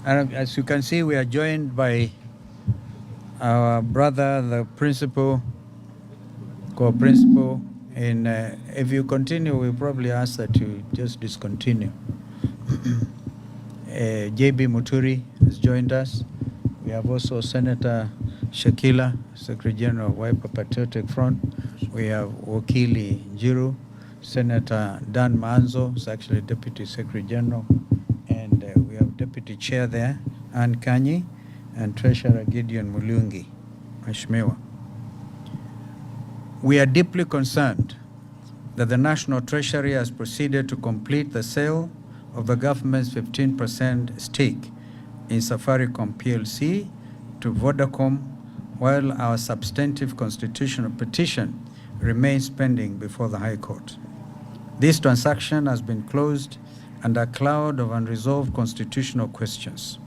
And as you can see, we are joined by our brother, the principal, co-principal. And if you continue, we'll probably ask that you just discontinue. JB Muturi has joined us. We have also Senator Shakila, Secretary General of Wiper Patriotic Front. We have Wakili Njiru, Senator Dan Manzo, who's actually Deputy Secretary General. And we have Deputy Chair there, Ann Kanyi, and Treasurer Gideon Mulungi, Mheshimiwa. We are deeply concerned that the National Treasury has proceeded to complete the sale of the government's 15% stake in Safaricom PLC to Vodacom, while our substantive constitutional petition remains pending before the High Court. This transaction has been closed under a cloud of unresolved constitutional questions.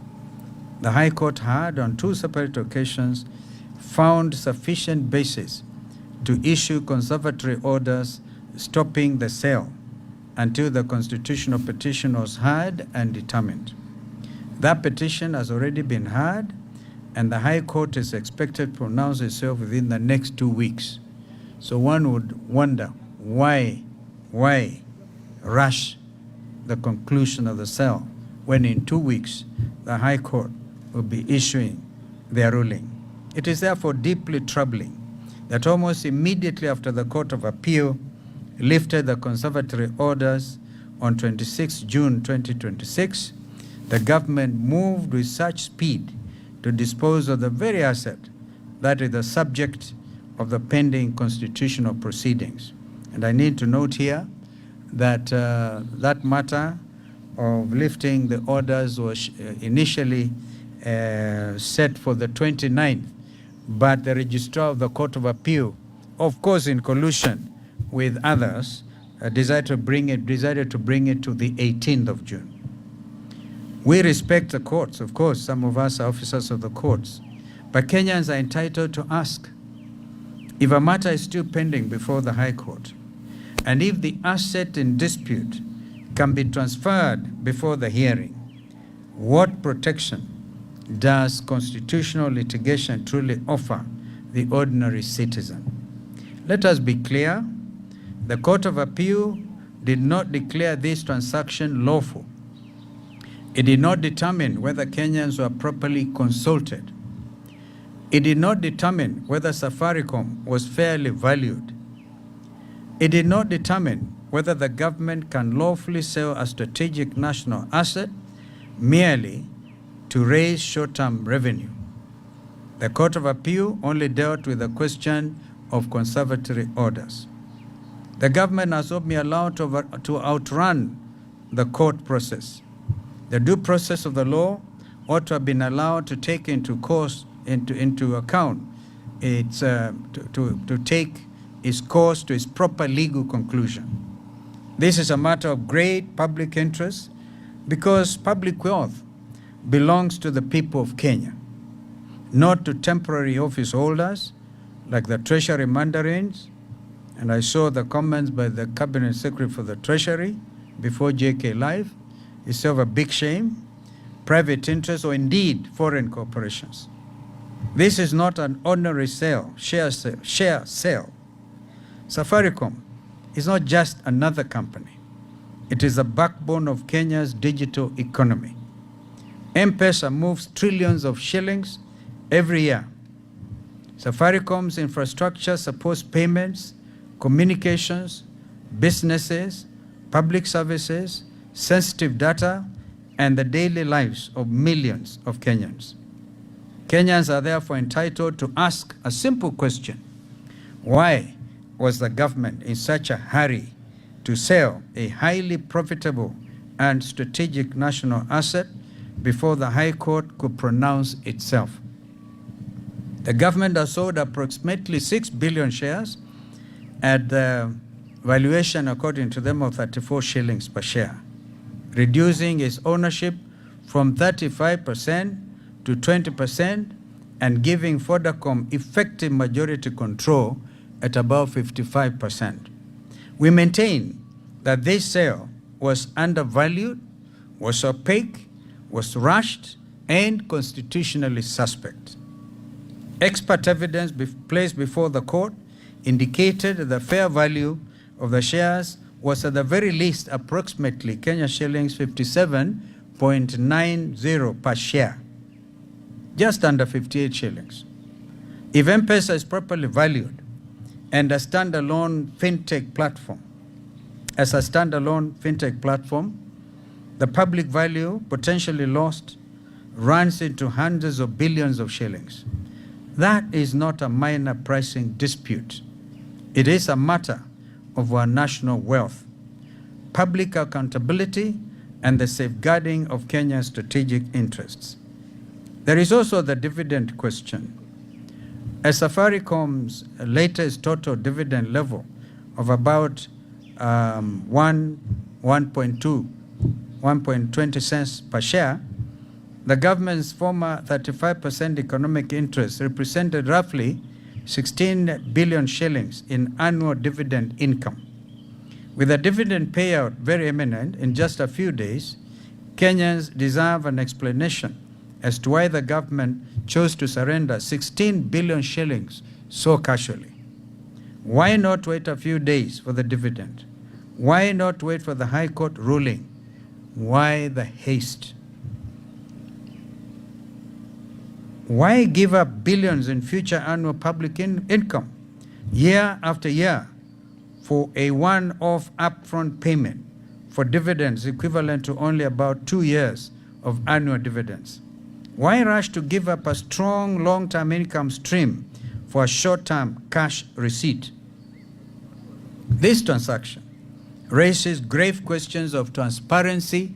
The High Court had, on 2 separate occasions, found sufficient basis to issue conservatory orders stopping the sale until the constitutional petition was heard and determined. That petition has already been heard, and the High Court is expected to pronounce itself within the next 2 weeks. So one would wonder why rush the conclusion of the sale when in 2 weeks the High Court will be issuing their ruling. It is therefore deeply troubling that almost immediately after the Court of Appeal lifted the conservatory orders on 26 June 2026, the government moved with such speed to dispose of the very asset that is the subject of the pending constitutional proceedings. And I need to note here that that matter of lifting the orders was initially set for the 29th, but the Registrar of the Court of Appeal, of course in collusion with others, decided to bring it to the 18th of June. We respect the courts, of course, some of us are officers of the courts, but Kenyans are entitled to ask if a matter is still pending before the High Court, and if the asset in dispute can be transferred before the hearing, what protection does constitutional litigation truly offer the ordinary citizen? Let us be clear, the Court of Appeal did not declare this transaction lawful. It did not determine whether Kenyans were properly consulted. It did not determine whether Safaricom was fairly valued. It did not determine whether the government can lawfully sell a strategic national asset merely to raise short-term revenue. The Court of Appeal only dealt with the question of conservatory orders. The government has not been allowed to outrun the court process. The due process of the law ought to have been allowed to take into account its to take its course to its proper legal conclusion. This is a matter of great public interest because public wealth belongs to the people of Kenya, not to temporary office holders like the Treasury mandarins. And I saw the comments by the Cabinet Secretary for the Treasury before JK Live. It's of a big shame, private interests, or indeed foreign corporations. This is not an ordinary sale, share sale. Safaricom is not just another company. It is the backbone of Kenya's digital economy. M-Pesa moves trillions of shillings every year. Safaricom's infrastructure supports payments, communications, businesses, public services, sensitive data, and the daily lives of millions of Kenyans. Kenyans are therefore entitled to ask a simple question: why was the government in such a hurry to sell a highly profitable and strategic national asset before the High Court could pronounce itself? The government has sold approximately 6 billion shares at the valuation, according to them, of 34 shillings per share, reducing its ownership from 35% to 20% and giving Vodacom effective majority control at about 55%. We maintain that this sale was undervalued, was opaque, was rushed, and constitutionally suspect. Expert evidence placed before the court indicated that the fair value of the shares was at the very least approximately Kenya shillings 57.90 per share, just under 58 shillings. If M-Pesa is properly valued and a standalone fintech platform, the public value potentially lost runs into hundreds of billions of shillings. That is not a minor pricing dispute. It is a matter of our national wealth, public accountability, and the safeguarding of Kenya's strategic interests. There is also the dividend question. As Safaricom's latest total dividend level of about 1.20 cents per share, the government's former 35% economic interest represented roughly 16 billion shillings in annual dividend income. With a dividend payout very imminent in just a few days, Kenyans deserve an explanation as to why the government chose to surrender 16 billion shillings so casually. Why not wait a few days for the dividend? Why not wait for the High Court ruling? Why the haste? Why give up billions in future annual public income year after year for a one-off upfront payment for dividends equivalent to only about 2 years of annual dividends? Why rush to give up a strong long-term income stream for a short-term cash receipt? This transaction raises grave questions of transparency,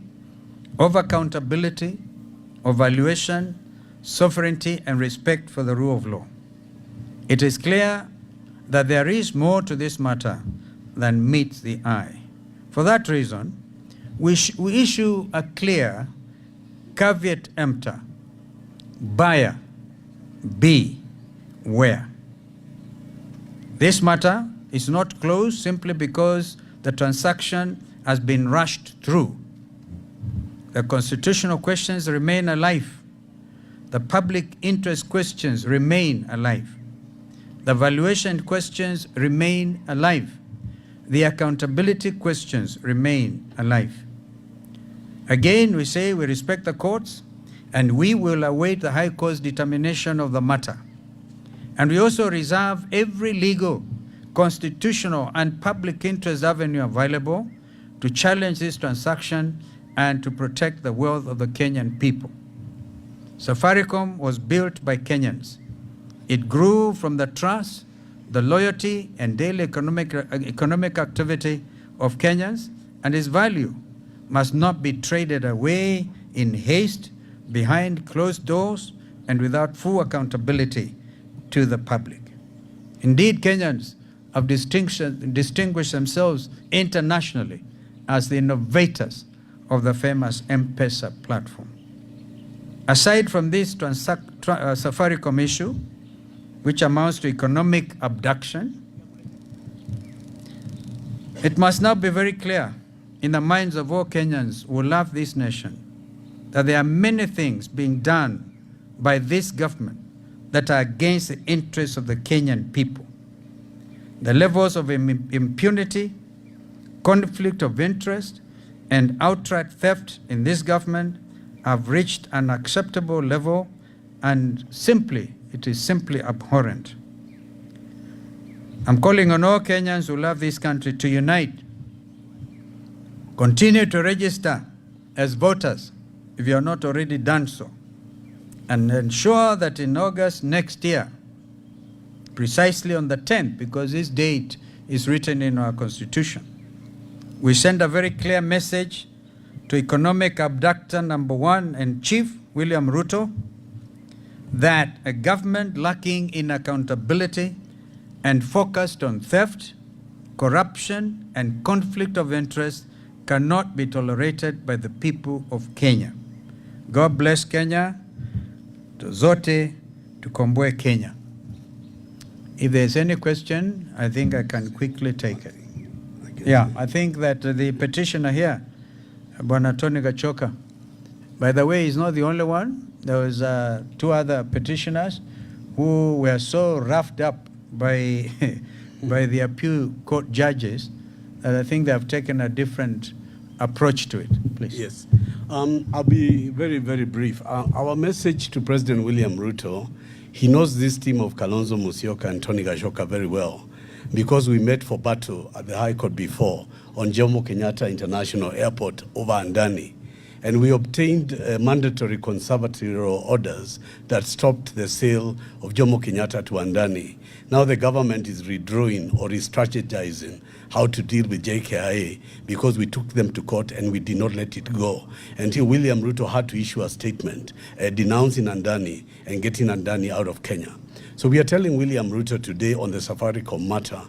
of accountability, of valuation, sovereignty, and respect for the rule of law. It is clear that there is more to this matter than meets the eye. For that reason, we issue a clear caveat emptor: buyer beware. This matter is not closed simply because the transaction has been rushed through. The constitutional questions remain alive. The public interest questions remain alive. The valuation questions remain alive. The accountability questions remain alive. Again, we say we respect the courts and we will await the High Court's determination of the matter. And we also reserve every legal, constitutional, and public interest avenue available to challenge this transaction and to protect the wealth of the Kenyan people. Safaricom was built by Kenyans. It grew from the trust, the loyalty, and daily economic activity of Kenyans, and its value must not be traded away in haste, behind closed doors, and without full accountability to the public. Indeed, Kenyans have distinguished themselves internationally as the innovators of the famous M-Pesa platform. Aside from this Safaricom issue, which amounts to economic abduction, it must now be very clear in the minds of all Kenyans who love this nation that there are many things being done by this government that are against the interests of the Kenyan people. The levels of impunity, conflict of interest, and outright theft in this government have reached an acceptable level, and it is simply abhorrent. I'm calling on all Kenyans who love this country to unite. Continue to register as voters if you are not already done so, and ensure that in August next year, precisely on the 10th, because this date is written in our Constitution, we send a very clear message to economic abductor number 1 and chief, William Ruto, that a government lacking in accountability and focused on theft, corruption, and conflict of interest cannot be tolerated by the people of Kenya. God bless Kenya. Zote tukomboe Kenya. If there's any question, I think I can quickly take it. Yeah, I think that the petitioner here, Bwana Tony Gachoka, By the way, he's not the only one. There was 2 other petitioners who were so roughed up by, by the appeal court judges that I think they have taken a different approach to it. Please. Yes. I'll be very, very brief. Our message to President William Ruto, he knows this team of Kalonzo Musyoka and Tony Gashoka very well, because we met for battle at the High Court before on Jomo Kenyatta International Airport over Andani. And we obtained mandatory conservative orders that stopped the sale of Jomo Kenyatta to Andani. Now the government is redrawing or re-strategizing how to deal with JKIA because we took them to court and we did not let it go until William Ruto had to issue a statement denouncing Andani and getting Andani out of Kenya. So we are telling William Ruto today on the Safaricom matter,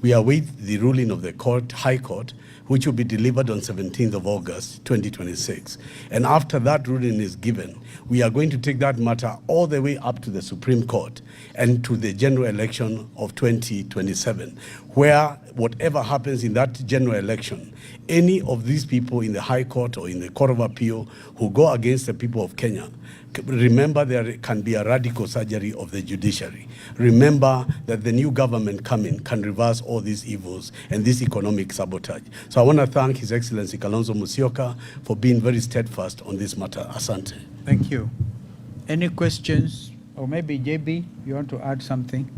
we await the ruling of the court, High Court, which will be delivered on 17th of August, 2026. And after that ruling is given, we are going to take that matter all the way up to the Supreme Court and to the general election of 2027, where whatever happens in that general election, any of these people in the High Court or in the Court of Appeal who go against the people of Kenya, remember there can be a radical surgery of the judiciary. Remember that the new government coming can reverse all these evils and this economic sabotage. So I want to thank His Excellency Kalonzo Musyoka for being very steadfast on this matter. Asante. Thank you. Any questions? Or maybe JB, you want to add something?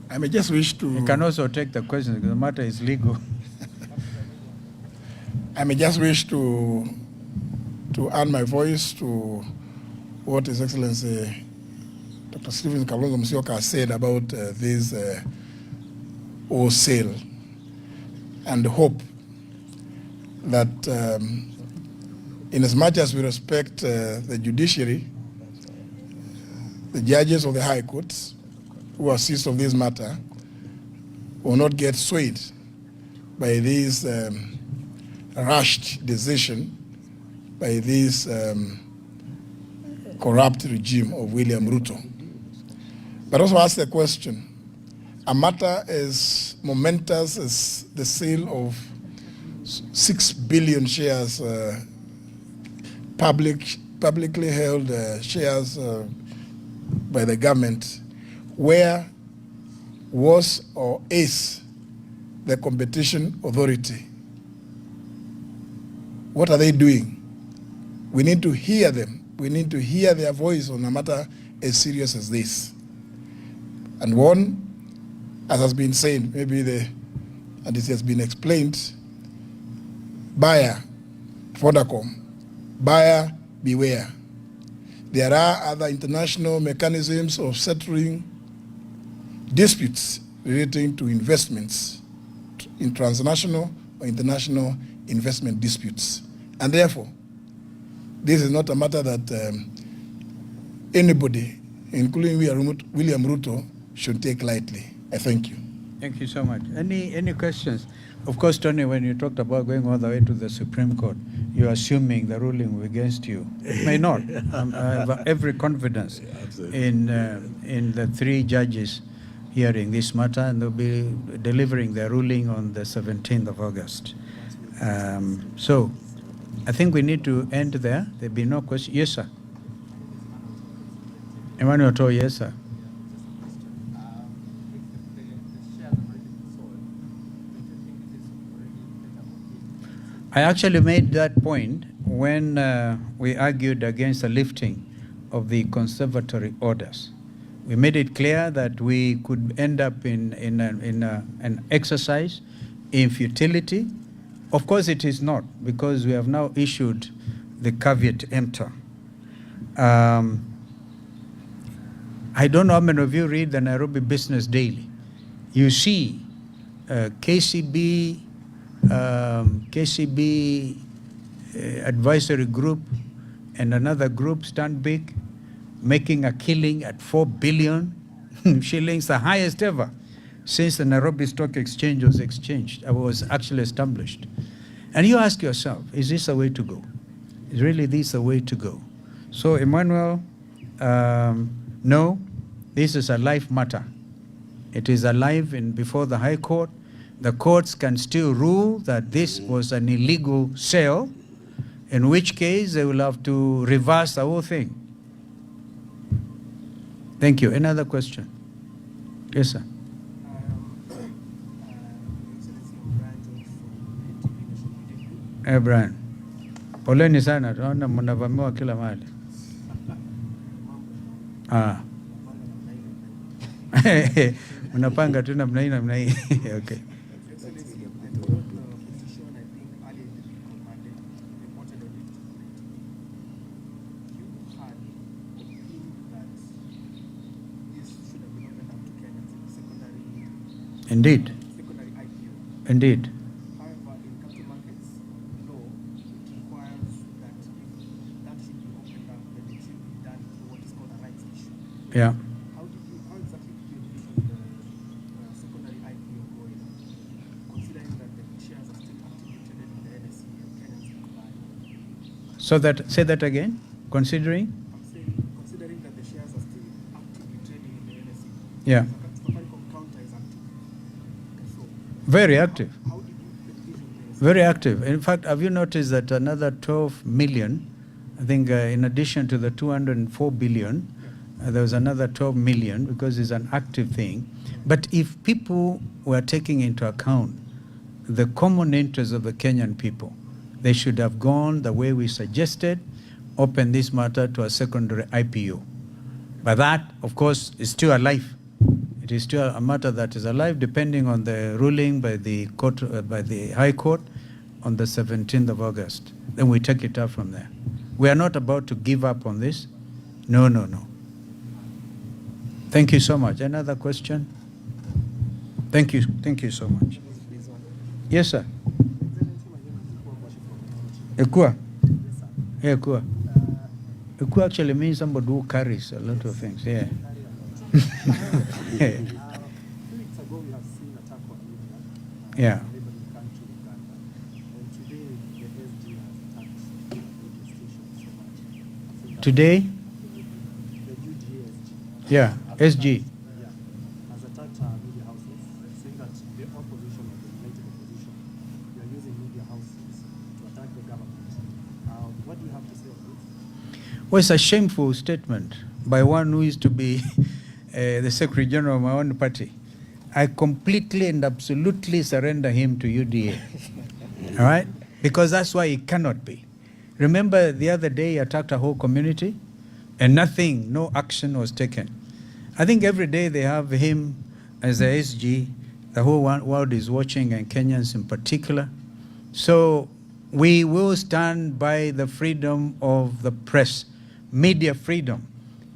I may just wish to... You can also take the questions because the matter is legal. I may just wish to add my voice to what His Excellency Dr. Stephen Kalonzo Musyoka said about this sale, and hope that in as much as we respect the judiciary, the judges of the High Courts who assist of this matter will not get swayed by this rushed decision by this corrupt regime of William Ruto. But also ask the question, a matter as momentous as the sale of 6 billion shares, publicly held shares by the government, where was or is the competition authority? What are they doing? We need to hear them. We need to hear their voice on a matter as serious as this. And one, as has been said, and it has been explained, buyer, Vodacom, buyer, beware. There are other international mechanisms of settling disputes relating to investments in transnational or international investment disputes. And therefore, this is not a matter that anybody, including William Ruto, should take lightly. I thank you. Thank you so much. Any questions? Of course, Tony, when you talked about going all the way to the Supreme Court, you're assuming the ruling will against you. It may not. I have every confidence in the 3 judges hearing this matter, and they'll be delivering their ruling on the 17th of August. So I think we need to end there. There'll be no question. Yes, sir. Emmanuel Toh, yes, sir. I actually made that point when we argued against the lifting of the conservatory orders. We made it clear that we could end up in an exercise in futility. Of course, it is not, because we have now issued the caveat emptor. I don't know how many of you read the Nairobi Business Daily. You see KCB advisory group and another group, Stand Big, making a killing at 4 billion shillings, the highest ever since the Nairobi Stock Exchange was actually established. And you ask yourself, is this the way to go? Is really this the way to go? So, Emmanuel, no, this is a life matter. It is alive before the High Court. The courts can still rule that this was an illegal sale, in which case they will have to reverse the whole thing. Thank you. Another question? Yes, sir. Brian, poleni sana, tunaona mnavamiwa kila mahali. Mnapanga tu namna hii namna hii. Okay. Indeed. Indeed. However, in capital markets law, it requires that if that should be opened up, then it should be done through what is called a rights issue. Yeah. How exactly did you envision the secondary IPO going, considering that the shares are still actively traded in the NSE and Kenyans can buy? So that, say that again, considering? I'm saying, considering that the shares are still actively trading in the NSE. Yeah. Safaricom counter is active. So, Very active. how did you envision this? Very active. In fact, have you noticed that another 12 million, I think in addition to the 204 billion, there was another 12 million because it's an active thing. But if people were taking into account the common interests of the Kenyan people, they should have gone the way we suggested, open this matter to a secondary IPO. But that, of course, is still alive. It is still a matter that is alive, depending on the ruling by the court, by the High Court on the 17th of August. Then we take it up from there. We are not about to give up on this. No, no, no. Thank you so much. Another question? Thank you. Thank you so much. Yes, sir. Ekua? Yeah, Ekua. Ekua actually means somebody who carries a lot of things. Yeah. A few weeks ago, we have seen attack on media. Yeah. Neighboring country, Uganda. And today, the SG has attacked radio stations so much. I think Today? the UGSG. Yeah. SG. Yeah, has attacked media houses, saying that the opposition or the united opposition, they are using media houses to attack the government. What do you have to say on this? Well, it's a shameful statement by one who is to be the Secretary General of my own party. I completely and absolutely surrender him to UDA. All right? Because that's why he cannot be. Remember the other day he attacked a whole community and nothing, no action was taken. I think every day they have him as the SG. The whole world is watching, and Kenyans in particular. So we will stand by the freedom of the press. Media freedom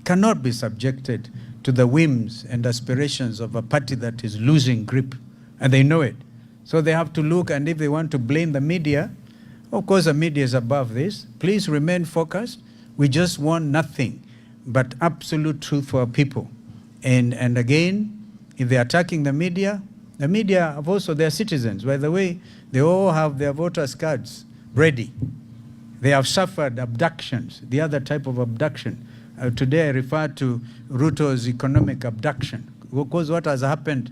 cannot be subjected to the whims and aspirations of a party that is losing grip, and they know it. So they have to look, and if they want to blame the media, of course the media is above this. Please remain focused. We just want nothing but absolute truth for our people. And again, if they're attacking the media have also their citizens. By the way, they all have their voters' cards ready. They have suffered abductions, the other type of abduction. Today I refer to Ruto's economic abduction, because what has happened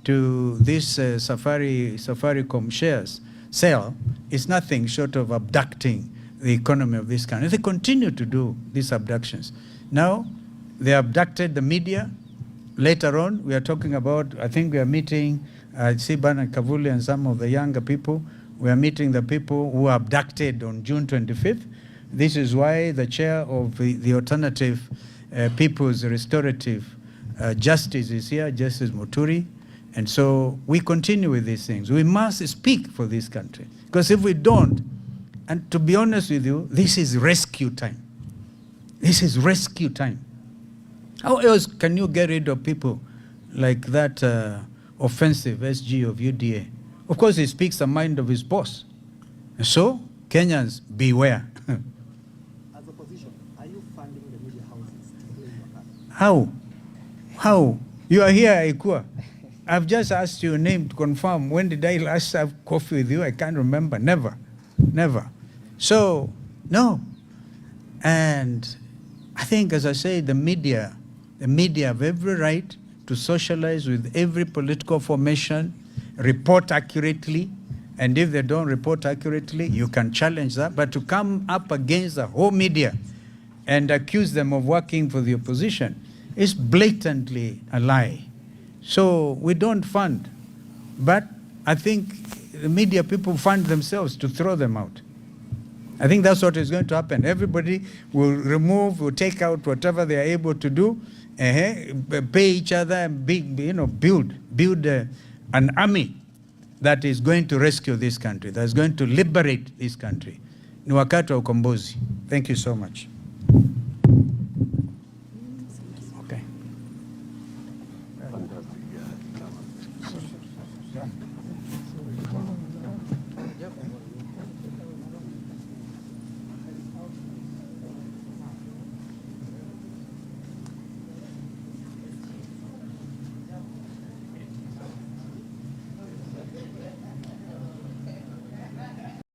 to this Safaricom shares sale is nothing short of abducting the economy of this country. They continue to do these abductions. Now, they abducted the media. Later on, we are talking about, I think we are meeting Siban and Kavuli and some of the younger people. We are meeting the people who were abducted on June 25th. This is why the chair of the Alternative People's Restorative Justice is here, Justice Muturi. And so we continue with these things. We must speak for this country. Because if we don't, and to be honest with you, this is rescue time. This is rescue time. How else can you get rid of people like that offensive SG of UDA? Of course, he speaks the mind of his boss. And so, Kenyans, beware. As opposition, are you funding the media houses to blame your country? How? How? You are here, Ikua. I've just asked your name to confirm. When did I last have coffee with you? I can't remember. Never. Never. So, no. And I think, as I say, the media have every right to socialize with every political formation, report accurately, And if they don't report accurately, you can challenge that. But to come up against the whole media and accuse them of working for the opposition is blatantly a lie. So we don't fund. But I think the media people fund themselves to throw them out. I think that's what is going to happen. Everybody will remove, will take out whatever they are able to do, pay each other, and build an army that is going to rescue this country, that is going to liberate this country. Ni wakati wa ukombozi. Thank you so much.